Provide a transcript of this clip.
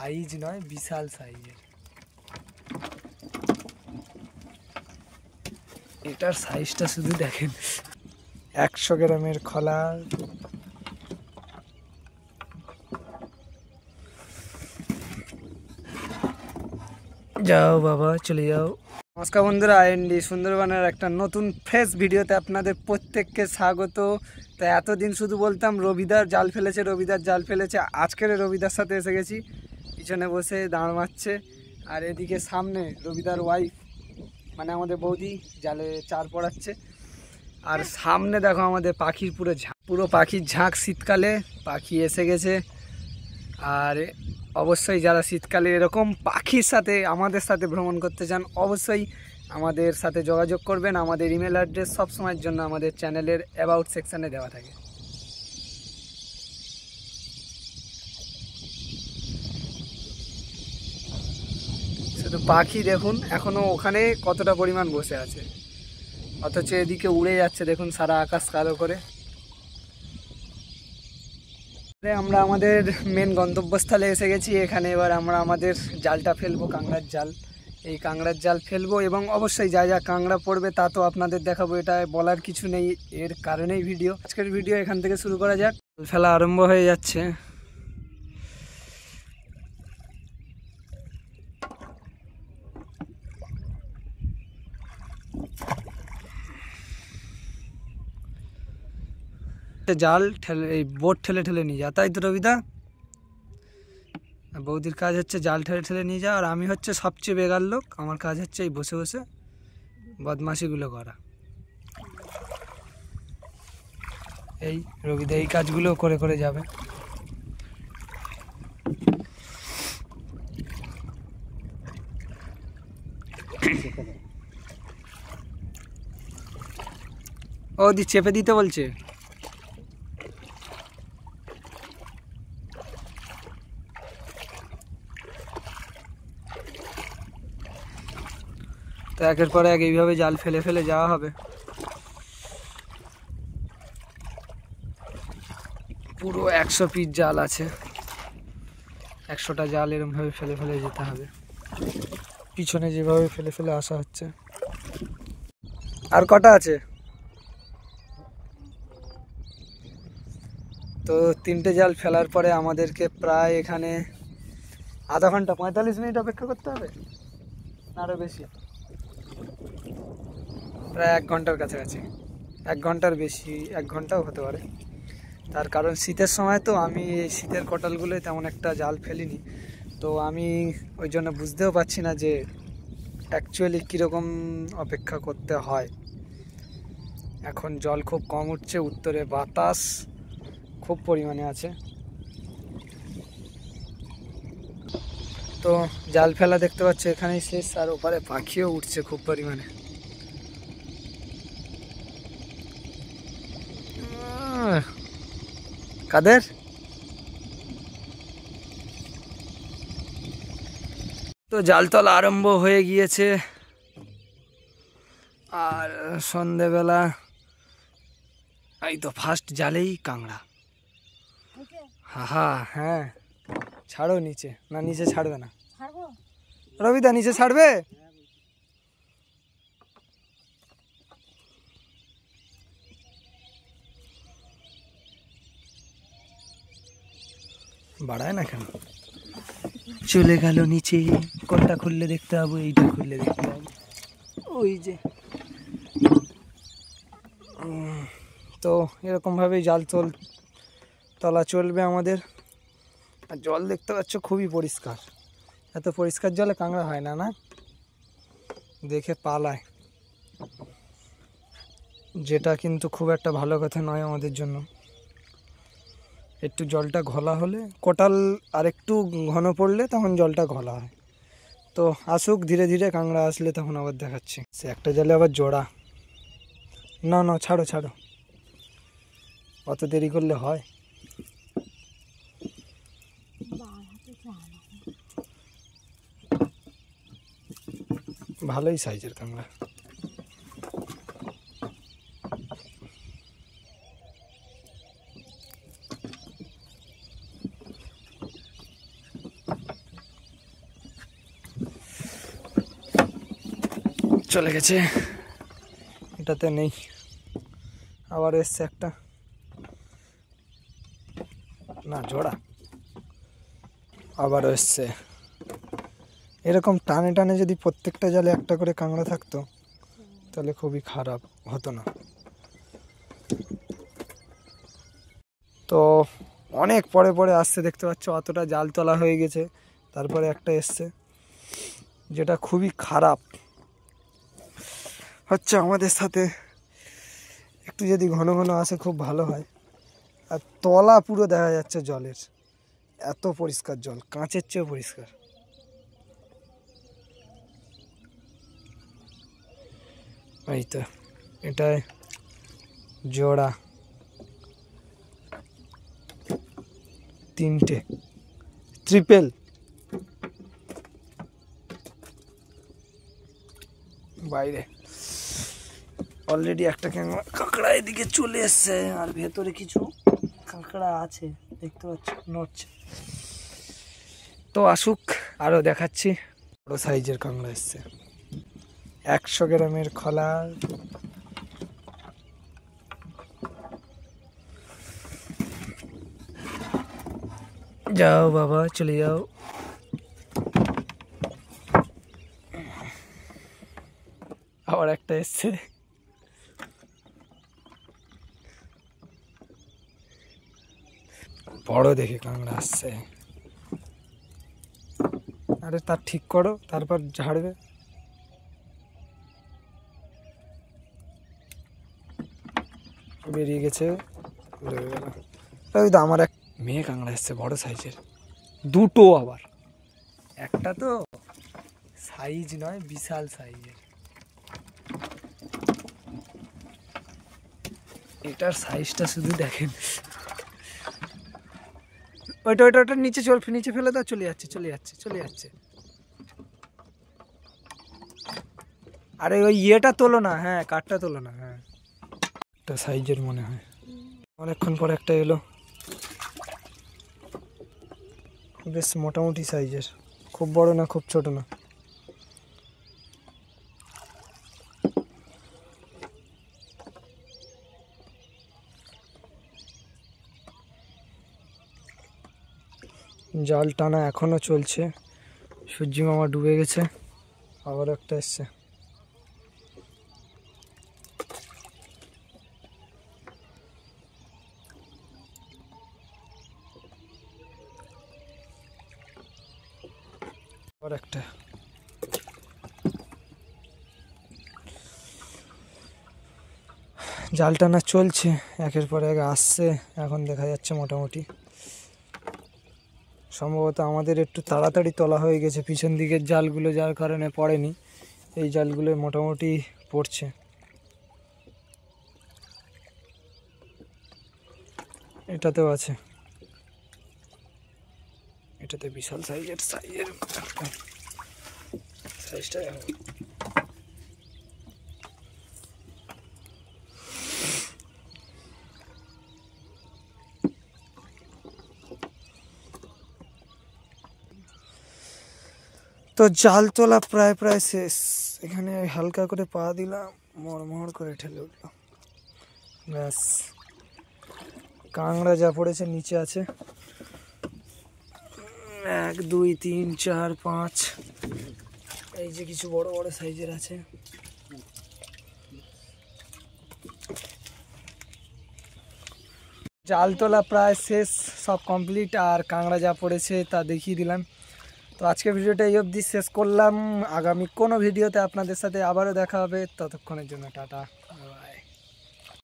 Size নয়, বিশাল সাইজের। এটার সাইজটা শুধু দেখেন, 100 গ্রামের খোলা। যাও বাবা, চলে যাও। নমস্কার বন্ধুরা, আইএনডি সুন্দরবনের একটা নতুন ফ্রেশ ভিডিওতে আপনাদের প্রত্যেককে স্বাগত। তো এতদিন শুধু বলতাম রবিদার জাল ফেলেছে, রবিদার জাল ফেলেছে। আজকের রবিদার সাথে এসে গেছি, পিছনে বসে দাঁড় মারছে। আর এদিকে সামনে রবিদার ওয়াইফ মানে আমাদের বৌদি জালে চার পড়াচ্ছে। আর সামনে দেখো আমাদের পাখির পুরো পাখির ঝাঁক। শীতকালে পাখি এসে গেছে। আর অবশ্যই যারা শীতকালে এরকম পাখির সাথে আমাদের সাথে ভ্রমণ করতে চান, অবশ্যই আমাদের সাথে যোগাযোগ করবেন। আমাদের ইমেল অ্যাড্রেস সবসময়ের জন্য আমাদের চ্যানেলের অ্যাবাউট সেকশানে দেওয়া থাকে। শুধু পাখি দেখুন, এখনও ওখানে কতটা পরিমাণ বসে আছে, অথচ এদিকে উড়ে যাচ্ছে। দেখুন সারা আকাশ কালো করে। আমরা আমাদের মেন গন্তব্যস্থলে এসে গেছি। এখানে এবার আমরা আমাদের জালটা ফেলবো, কাঁকড়ার জাল। এই কাঁকড়ার জাল ফেলবো এবং অবশ্যই যা যা কাঁকড়া পড়বে তা তো আপনাদের দেখাবো, এটা বলার কিছু নেই, এর কারণেই ভিডিও। আজকের ভিডিও এখান থেকে শুরু করা যাক। ফেলা আরম্ভ হয়ে যাচ্ছে। জাল ঠেলে, এই বোট ঠেলে ঠেলে নিয়ে যা, তাই তো রবিদা? বৌদির কাজ হচ্ছে জাল ঠেলে ঠেলে নিয়ে যাওয়া, আর আমি হচ্ছে সবচেয়ে বেগার লোক। আমার কাজ হচ্ছে এই বসে বসে বদমাশিগুলো করা। এই রবিদা এই কাজগুলো করে করে যাবে। ও দি চেপে দিতে বলছে। তো একের পর এক এইভাবে জাল ফেলে ফেলে যাওয়া হবে। পুরো 100 পিস জাল আছে, 100টা জাল এরমভাবে ফেলে ফেলে যেতে হবে, পিছনে যেভাবে ফেলে ফেলে আসা হচ্ছে। আর কটা আছে? তো 3টে জাল ফেলার পরে আমাদেরকে প্রায় এখানে আধা ঘন্টা 45 মিনিট অপেক্ষা করতে হবে, আরও বেশি, প্রায় 1 ঘন্টার কাছাকাছি। 1 ঘন্টার বেশি, 1 ঘন্টাও হতে পারে। তার কারণ শীতের সময় তো আমি এই শীতের কটালগুলোয় তেমন একটা জাল ফেলিনি, তো আমি ওই জন্য বুঝতেও পারছি না যে অ্যাকচুয়ালি কীরকম অপেক্ষা করতে হয়। এখন জল খুব কম উঠছে, উত্তরে বাতাস খুব পরিমাণে আছে। তো জাল ফেলা দেখতে পাচ্ছি এখানেই শেষ, আর ওপারে পাখিও উঠছে খুব পরিমাণে। কাদের? তো জাল তোলা আরম্ভ হয়ে গিয়েছে, আর সন্ধেবেলা এই তো ফার্স্ট জালেই কাঁকড়া। হা হ্যাঁ, ছাড়ো নিচে। না নিচে ছাড়বে না রবিদা, নিচে ছাড়বে? বাড়ায় না কেন? চলে গেল নিচে। কোনটা খুললে দেখতে হবে? এইটা খুললে দেখতে হবে, ওই যে। তো এরকমভাবেই জাল তলা চলবে আমাদের। আর জল দেখতে পাচ্ছ খুবই পরিষ্কার। এত পরিষ্কার জলে কাঁকড়া হয় না, না দেখে পালায়, যেটা কিন্তু খুব একটা ভালো কথা নয় আমাদের জন্য। একটু জলটা ঘোলা হলে, কোটাল আর একটু ঘন পড়লে তখন জলটা ঘোলা হয়। তো আসুক ধীরে ধীরে, কাঁকড়া আসলে তখন আবার দেখাচ্ছি। সে একটা জালে আবার জোড়া। না না, ছাড়ো ছাড়ো, অত দেরি করলে হয়? ভালোই সাইজের কাঁকড়া। চলে গেছে, এটাতে নেই। আবার এসছে একটা, না জোড়া, আবারও এসছে। এরকম টানে টানে যদি প্রত্যেকটা জালে একটা করে কাঁকড়া থাকতো তাহলে খুবই খারাপ হতো না। তো অনেক পরে পরে আসছে, দেখতে পাচ্ছ অতটা জাল তোলা হয়ে গেছে, তারপরে একটা এসছে, যেটা খুবই খারাপ হচ্ছে আমাদের সাথে। একটু যদি ঘন ঘন আসে খুব ভালো হয়। আর তলা পুরো দেখা যাচ্ছে জলের, এত পরিষ্কার জল, কাঁচের চেয়েও পরিষ্কার। এই তো এটাই জোড়া, 3টে ট্রিপল। বাইরে অলরেডি একটা কাঁকড়া এদিকে চলে এসছে, আর ভেতরে কিছু কাঁকড়া আছে দেখতে পাচ্ছি, নড়ছে। তো আসুক, আরো দেখাচ্ছি। বড় সাইজের কাঁকড়া এসছে, 100 গ্রামের খোলা। যাও বাবা, চলে যাও। আবার একটা এসছে, বড় দেখে কাঁকড়া আসছে। আরে তার ঠিক করো, তারপর ঝাড়বে। বেরিয়ে গেছে, ওই তো আমার এক মেয়ে কাঁকড়া এসছে বড় সাইজের, 2টো আবার। একটা তো সাইজ নয়, বিশাল সাইজের। এটার সাইজটা শুধু দেখেন। ওইটা ওইটা ওটা নিচে নিচে ফেলে দাও, চলে যাচ্ছে চলে যাচ্ছে চলে যাচ্ছে। আরে ওই ইয়েটা তোলো না, হ্যাঁ কাঠটা তোলো না। হ্যাঁ একটা সাইজের মনে হয়, অনেকক্ষণ পর একটা এলো, বেশ মোটামুটি সাইজের, খুব বড় না খুব ছোট না। জাল টানা এখনো চলছে, সূর্যি মামা ডুবে গেছে, আবার একটা এসছে। আবার একটা, জাল টানা চলছে, একের পর এক আসছে। এখন দেখা যাচ্ছে মোটামুটি, সম্ভবত আমাদের একটু তাড়াতাড়ি তোলা হয়ে গেছে পিছন দিকের জালগুলো, যার কারণে পড়েনি। এই জালগুলো মোটামুটি পড়ছে। এটাতেও আছে, এটাতে বিশাল সাইজের সাইজটা। তো জাল তোলা প্রায় প্রায় শেষ। এখানে হালকা করে পা দিলাম, মড়মড় করে ঠেলে উঠলো, ব্যাস। কাঁকড়া যা পড়েছে নিচে আছে, 1 2 3 4 5। এই যে কিছু বড় বড় সাইজের আছে। জাল তোলা প্রায় শেষ, সব কমপ্লিট। আর কাঁকড়া যা পড়েছে তা দেখিয়ে দিলাম। তো আজকের ভিডিওটা এই অবধি শেষ করলাম। আগামী কোনো ভিডিওতে আপনাদের সাথে আবারও দেখা হবে, ততক্ষণের জন্য টাটা।